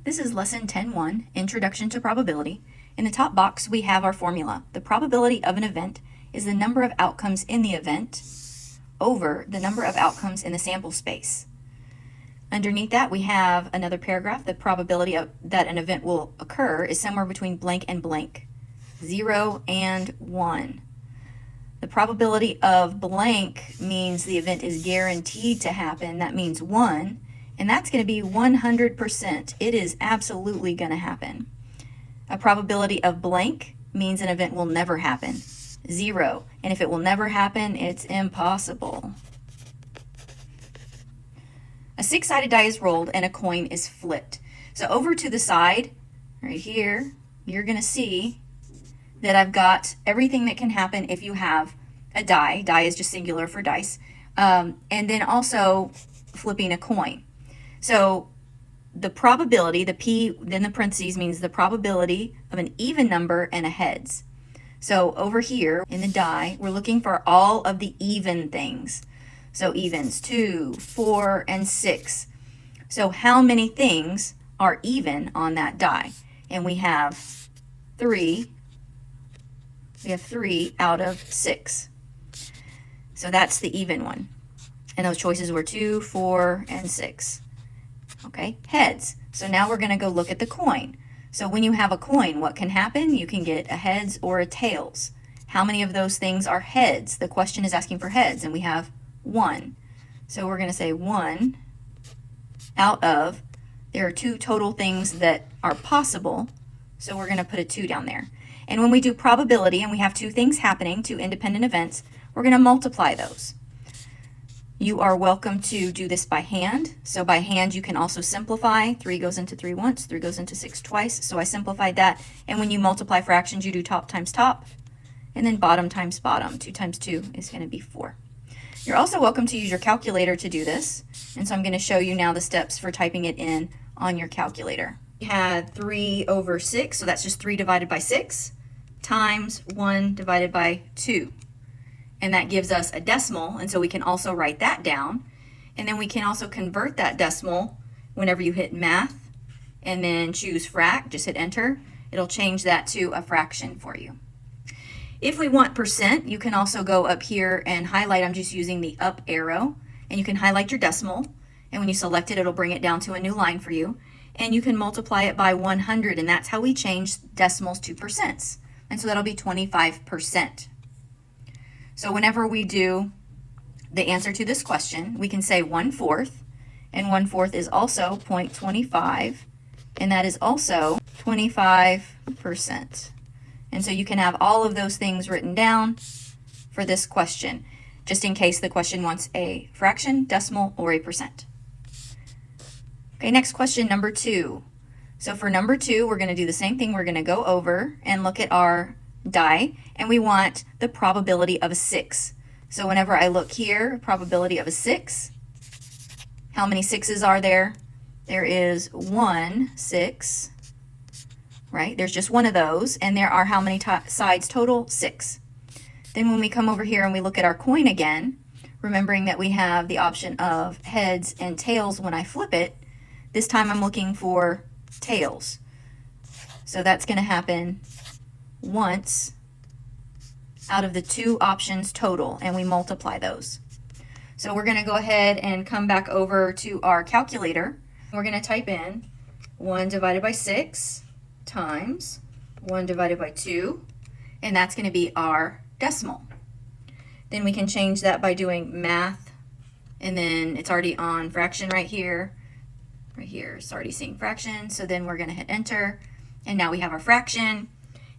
This is Lesson 10.1, Introduction to Probability. In the top box, we have our formula. The probability of an event is the number of outcomes in the event over the number of outcomes in the sample space. Underneath that, we have another paragraph. The probability that an event will occur is somewhere between blank and blank, 0 and 1. The probability of blank means the event is guaranteed to happen. That means 1. And that's going to be 100%. It is absolutely going to happen. A probability of blank means an event will never happen. 0. And if it will never happen, it's impossible. A 6-sided die is rolled and a coin is flipped. So over to the side, right here, you're going to see that I've got everything that can happen if you have a die. Die is just singular for dice. And then also flipping a coin. So the probability, the P, then the parentheses means the probability of an even number and a heads. So over here in the die, we're looking for all of the even things. So evens, 2, 4, and 6. So how many things are even on that die? And we have 3. We have 3 out of 6. So that's the even one. And those choices were 2, 4, and 6. Okay, heads. So now we're going to go look at the coin. So when you have a coin, what can happen? You can get a heads or a tails. How many of those things are heads? The question is asking for heads, and we have 1. So we're going to say 1 out of, there are 2 total things that are possible, so we're going to put a 2 down there. And when we do probability and we have 2 things happening, 2 independent events, we're going to multiply those. You are welcome to do this by hand. So by hand, you can also simplify. 3 goes into 3 once, 3 goes into 6 twice. So I simplified that. And when you multiply fractions, you do top times top, and then bottom times bottom. 2 times 2 is going to be 4. You're also welcome to use your calculator to do this. And so I'm going to show you now the steps for typing it in on your calculator. We had 3 over 6, so that's just 3 divided by 6, times 1 divided by 2. And that gives us a decimal, and so we can also write that down. And then we can also convert that decimal whenever you hit math and then choose frac, just hit enter. It'll change that to a fraction for you. If we want percent, you can also go up here and highlight. I'm just using the up arrow, and you can highlight your decimal. And when you select it, it'll bring it down to a new line for you. And you can multiply it by 100, and that's how we change decimals to percents. And so that'll be 25%. So whenever we do the answer to this question, we can say 1/4, and 1/4 is also 0.25, and that is also 25%. And so you can have all of those things written down for this question, just in case the question wants a fraction, decimal, or a percent. Okay, next question, number 2. So for number 2, we're going to do the same thing. We're going to go over and look at our die, and we want the probability of a 6. So whenever I look here, probability of a 6, how many 6s are there? There is 1 6, right? There's just one of those, and there are how many sides total? 6. Then when we come over here and we look at our coin again, remembering that we have the option of heads and tails when I flip it, this time I'm looking for tails. So that's going to happen once out of the 2 options total, and we multiply those. So we're going to go ahead and come back over to our calculator. We're going to type in 1 divided by 6 times 1 divided by 2, and that's going to be our decimal. Then we can change that by doing math, and then it's already on fraction right here. Right here, it's already seeing fraction, so then we're going to hit enter, and now we have our fraction.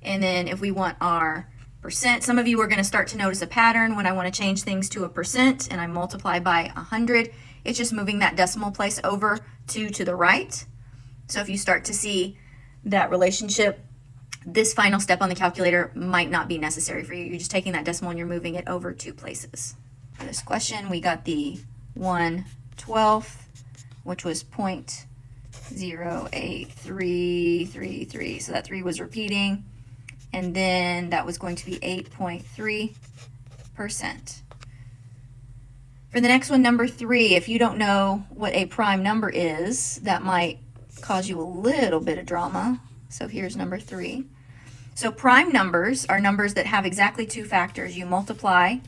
And then if we want our percent, some of you are going to start to notice a pattern when I want to change things to a percent and I multiply by 100. It's just moving that decimal place over to the right. So if you start to see that relationship, this final step on the calculator might not be necessary for you. You're just taking that decimal and you're moving it over 2 places. For this question, we got the 1/12, which was 0.08333. So that 3 was repeating. And then that was going to be 8.3%. For the next one, number 3, if you don't know what a prime number is, that might cause you a little bit of drama. So here's number 3. So prime numbers are numbers that have exactly 2 factors. You multiply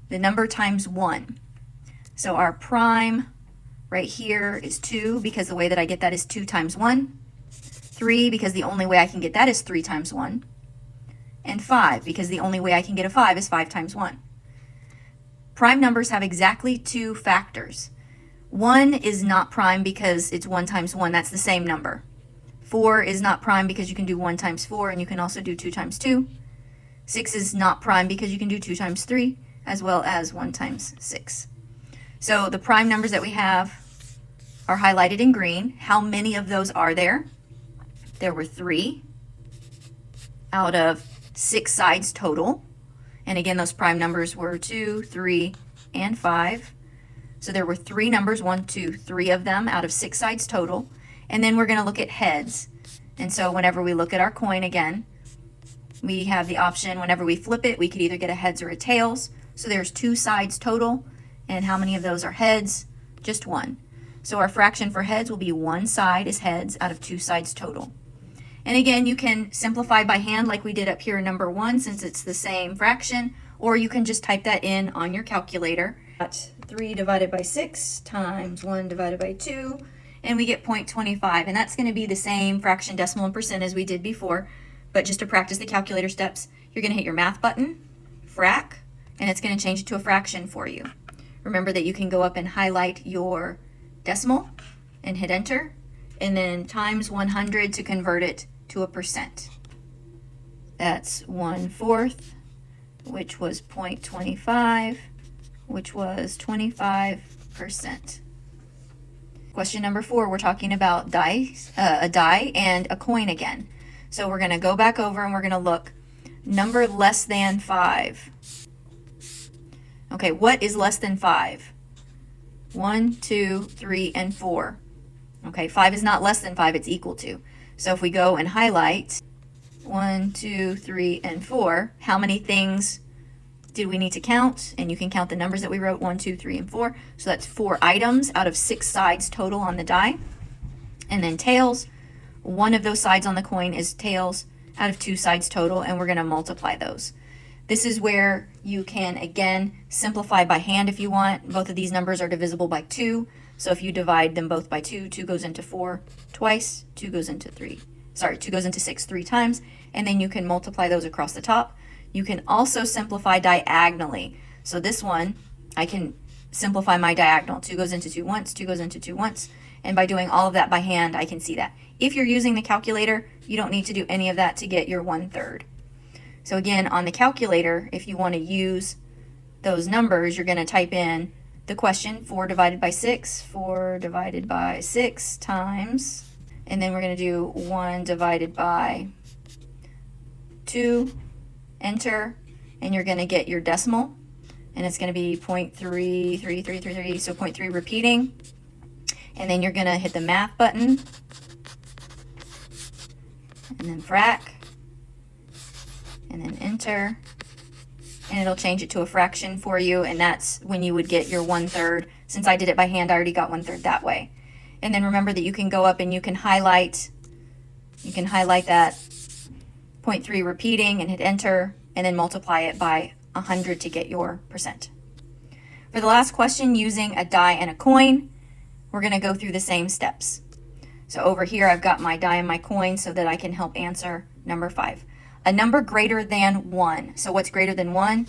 the number times 1. So our prime right here is 2, because the way that I get that is 2 times 1. 3, because the only way I can get that is 3 times 1. And 5, because the only way I can get a 5 is 5 times 1. Prime numbers have exactly 2 factors. 1 is not prime because it's 1 times 1. That's the same number. 4 is not prime because you can do 1 times 4, and you can also do 2 times 2. 6 is not prime because you can do 2 times 3, as well as 1 times 6. So the prime numbers that we have are highlighted in green. How many of those are there? There were 3 out of 6 sides total. And again, those prime numbers were 2, 3, and 5. So there were 3 numbers, 1, 2, 3 of them out of 6 sides total. And then we're going to look at heads. And so whenever we look at our coin again, we have the option, whenever we flip it, we could either get a heads or a tails. So there's 2 sides total. And how many of those are heads? Just 1. So our fraction for heads will be 1 side is heads out of 2 sides total. And again, you can simplify by hand like we did up here in number 1, since it's the same fraction, or you can just type that in on your calculator. 3 divided by 6 times 1 divided by 2, and we get 0.25. And that's going to be the same fraction, decimal, and percent as we did before. But just to practice the calculator steps, you're going to hit your math button, frac, and it's going to change it to a fraction for you. Remember that you can go up and highlight your decimal and hit enter, and then times 100 to convert it to a percent. That's 1/4, which was 0.25, which was 25%. Question number 4, we're talking about dice, a die and a coin again. So we're going to go back over and we're going to look number less than 5. Okay, what is less than 5? 1, 2, 3, and 4. Okay, 5 is not less than 5, it's equal to. So if we go and highlight 1, 2, 3, and 4, how many things did we need to count? And you can count the numbers that we wrote, 1, 2, 3, and 4. So that's 4 items out of 6 sides total on the die. And then tails, one of those sides on the coin is tails out of 2 sides total, and we're going to multiply those. This is where you can, again, simplify by hand if you want. Both of these numbers are divisible by 2. So if you divide them both by 2, 2 goes into 4 twice, 2 goes into 2 goes into 6 3 times, and then you can multiply those across the top. You can also simplify diagonally. So this one, I can simplify my diagonal. 2 goes into 2 once, 2 goes into 2 once, and by doing all of that by hand, I can see that. If you're using the calculator, you don't need to do any of that to get your 1/3. So again, on the calculator, if you want to use those numbers, you're going to type in the question, 4 divided by 6, 4 divided by 6 times, and then we're going to do 1 divided by 2, enter, and you're going to get your decimal, and it's going to be 0.33333, so 0.3 repeating, and then you're going to hit the math button, and then frac, and then enter, and it'll change it to a fraction for you, and that's when you would get your 1/3. Since I did it by hand, I already got 1/3 that way. And then remember that you can go up and you can highlight that 0.3 repeating and hit enter, and then multiply it by 100 to get your percent. For the last question, using a die and a coin, we're going to go through the same steps. So over here, I've got my die and my coin so that I can help answer number 5. A number greater than 1. So what's greater than 1?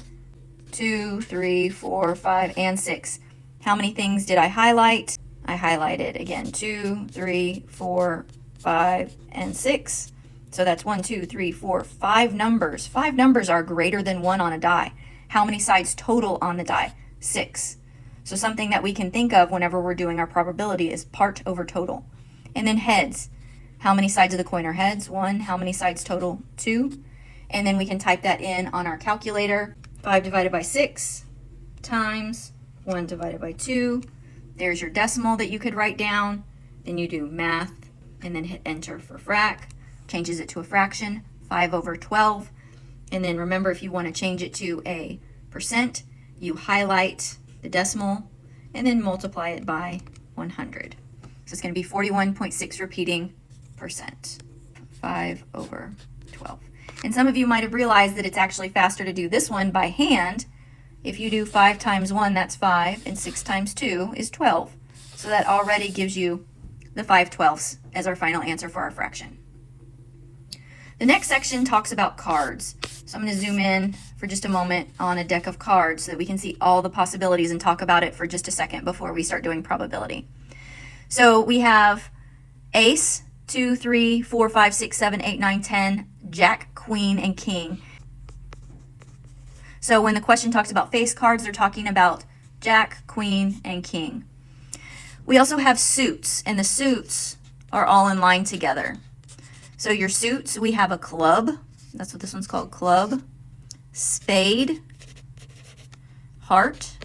2, 3, 4, 5, and 6. How many things did I highlight? I highlighted, again, 2, 3, 4, 5, and 6. So that's 1, 2, 3, 4, 5 numbers. 5 numbers are greater than 1 on a die. How many sides total on the die? 6. So something that we can think of whenever we're doing our probability is part over total. And then heads. How many sides of the coin are heads? 1. How many sides total? 2. And then we can type that in on our calculator. 5 divided by 6 times 1 divided by 2. There's your decimal that you could write down. Then you do math and then hit enter for frac. Changes it to a fraction, 5/12. And then remember, if you want to change it to a percent, you highlight the decimal and then multiply it by 100. So it's going to be 41.6 repeating percent. 5 over 12. And some of you might have realized that it's actually faster to do this one by hand. If you do 5 times 1, that's 5, and 6 times 2 is 12. So that already gives you the 5/12 as our final answer for our fraction. The next section talks about cards. So I'm going to zoom in for just a moment on a deck of cards so that we can see all the possibilities and talk about it for just a second before we start doing probability. So we have ace, 2, 3, 4, 5, 6, 7, 8, 9, 10, jack, queen, and king. So when the question talks about face cards, they're talking about jack, queen, and king. We also have suits, and the suits are all in line together. So your suits, we have a club. That's what this one's called, club, spade, heart,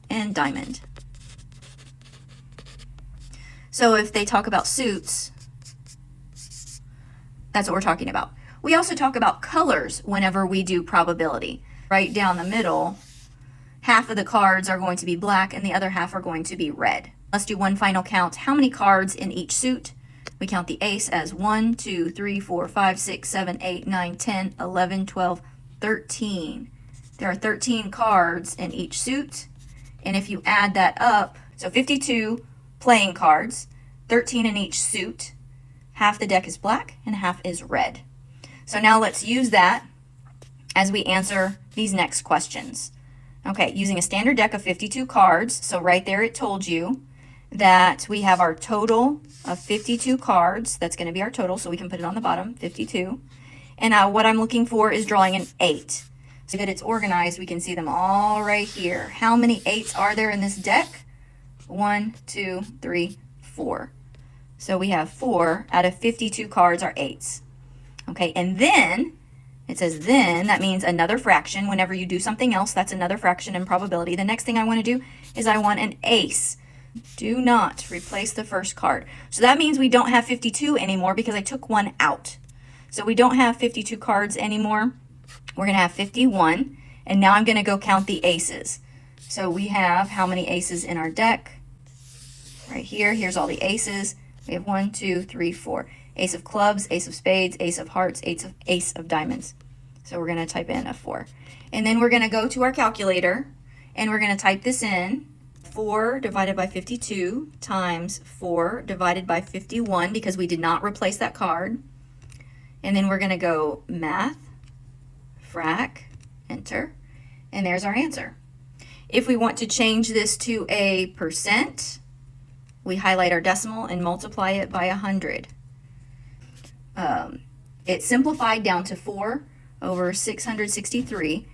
and diamond. So if they talk about suits, that's what we're talking about. We also talk about colors whenever we do probability. Right down the middle, half of the cards are going to be black and the other half are going to be red. Let's do one final count. How many cards in each suit? We count the ace as 1, 2, 3, 4, 5, 6, 7, 8, 9, 10, 11, 12, 13. There are 13 cards in each suit. And if you add that up, so 52 playing cards, 13 in each suit. Half the deck is black and half is red. So now let's use that as we answer these next questions. Okay, using a standard deck of 52 cards, so right there it told you that we have our total of 52 cards. That's going to be our total, so we can put it on the bottom, 52. And now what I'm looking for is drawing an 8. So that it's organized, we can see them all right here. How many 8s are there in this deck? 1, 2, 3, 4. So we have 4 out of 52 cards are 8s. Okay, and then it says then, that means another fraction. Whenever you do something else, that's another fraction in probability. The next thing I want to do is I want an ace. Do not replace the first card. So that means we don't have 52 anymore because I took one out. So we don't have 52 cards anymore. We're going to have 51. And now I'm going to go count the aces. So we have how many aces in our deck? Right here. Here's all the aces. We have 1, 2, 3, 4. Ace of clubs, ace of spades, ace of hearts, ace of diamonds. So we're going to type in a 4. And then we're going to go to our calculator and we're going to type this in. 4 divided by 52 times 4 divided by 51 because we did not replace that card. And then we're going to go math, frac, enter, and there's our answer. If we want to change this to a percent, we highlight our decimal and multiply it by 100. It simplified down to 4 over 663.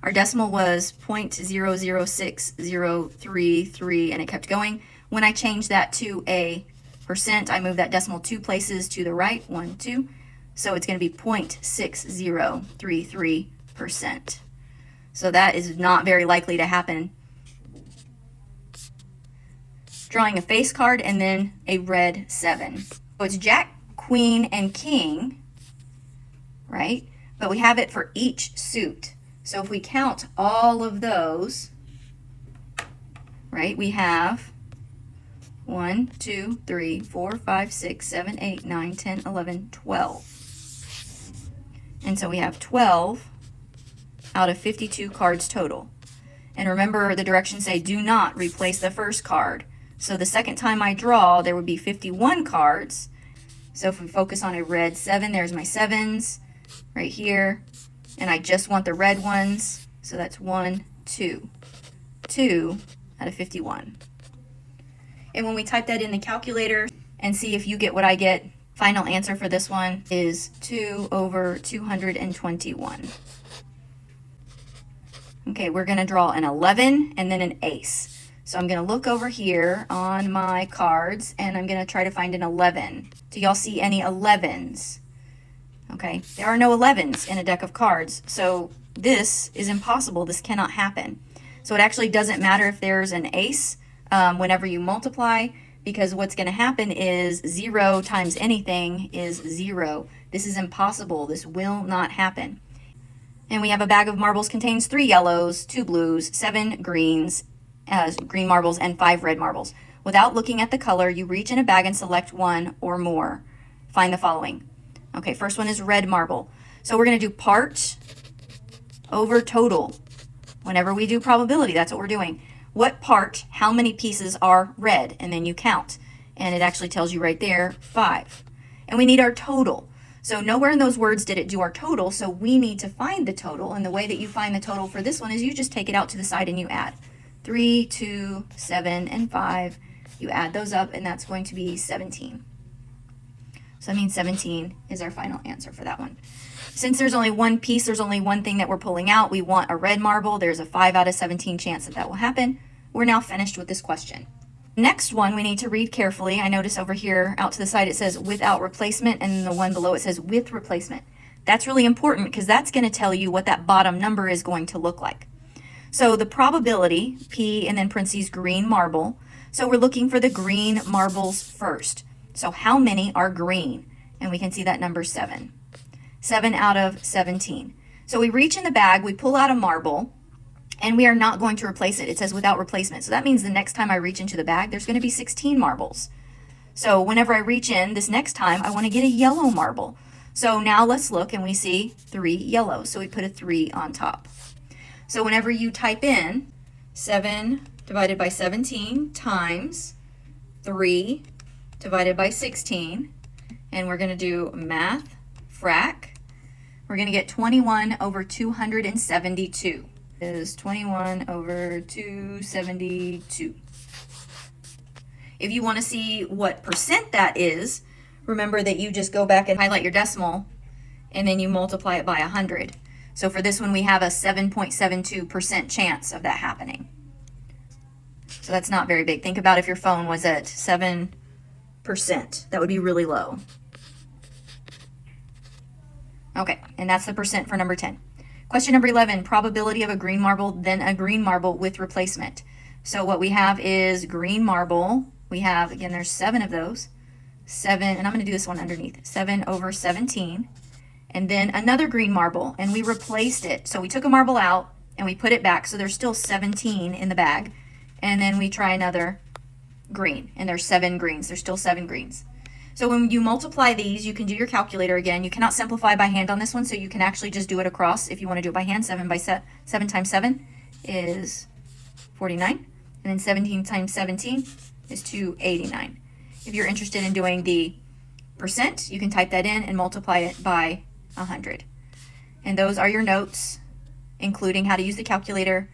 Our decimal was 0.006033, and it kept going. When I changed that to a percent, I moved that decimal 2 places to the right, 1, 2. So it's going to be 0.6033%. So that is not very likely to happen. Drawing a face card and then a red 7. So it's jack, queen, and king, right? But we have it for each suit. So if we count all of those, right, we have 1, 2, 3, 4, 5, 6, 7, 8, 9, 10, 11, 12. And so we have 12 out of 52 cards total. And remember, the directions say do not replace the first card. So the second time I draw, there would be 51 cards. So if we focus on a red 7, there's my 7s right here. And I just want the red ones. So that's 1, 2. 2 out of 51. And when we type that in the calculator and see if you get what I get, final answer for this one is 2 over 221. Okay, we're going to draw an 11 and then an ace. So I'm going to look over here on my cards and I'm going to try to find an 11. Do y'all see any 11s? Okay, there are no 11s in a deck of cards. So this is impossible. This cannot happen. So it actually doesn't matter if there's an ace whenever you multiply, because what's going to happen is 0 times anything is 0. This is impossible. This will not happen. And we have a bag of marbles contains 3 yellows, 2 blues, 7 greens, green marbles and 5 red marbles. Without looking at the color, you reach in a bag and select one or more. Find the following. Okay, first one is red marble. So we're going to do part over total. Whenever we do probability, that's what we're doing. What part, how many pieces are red? And then you count. And it actually tells you right there, 5. And we need our total. So nowhere in those words did it do our total, so we need to find the total. And the way that you find the total for this one is you just take it out to the side and you add. 3, 2, 7, and 5. You add those up, and that's going to be 17. So that means 17 is our final answer for that one. Since there's only one piece, there's only one thing that we're pulling out. We want a red marble. There's a 5 out of 17 chance that that will happen. We're now finished with this question. Next one we need to read carefully. I notice over here out to the side it says without replacement, and the one below it says with replacement. That's really important because that's going to tell you what that bottom number is going to look like. So the probability, P and then parentheses green marble. So we're looking for the green marbles first. So how many are green? And we can see that number 7. 7 out of 17. So we reach in the bag, we pull out a marble, and we are not going to replace it. It says without replacement. So that means the next time I reach into the bag, there's going to be 16 marbles. So whenever I reach in this next time, I want to get a yellow marble. So now let's look and we see 3 yellow. So we put a 3 on top. So whenever you type in 7 divided by 17 times 3 divided by 16, and we're going to do math, frac, we're going to get 21 over 272. Is 21 over 272. If you want to see what percent that is, remember that you just go back and highlight your decimal and then you multiply it by 100. So for this one we have a 7.72% chance of that happening. So that's not very big. Think about if your phone was at 7%. That would be really low. Okay, and that's the percent for number 10. Question number 11, probability of a green marble, then a green marble with replacement. So what we have is green marble. We have, again, there's 7 of those. 7, and I'm going to do this one underneath. 7 over 17. And then another green marble, and we replaced it. So we took a marble out, and we put it back, so there's still 17 in the bag. And then we try another green, and there's 7 greens. There's still 7 greens. So when you multiply these, you can do your calculator again. You cannot simplify by hand on this one, so you can actually just do it across if you want to do it by hand. 7 times 7 is 49. And then 17 times 17 is 289. If you're interested in doing the percent, you can type that in and multiply it by 100. And those are your notes, including how to use the calculator,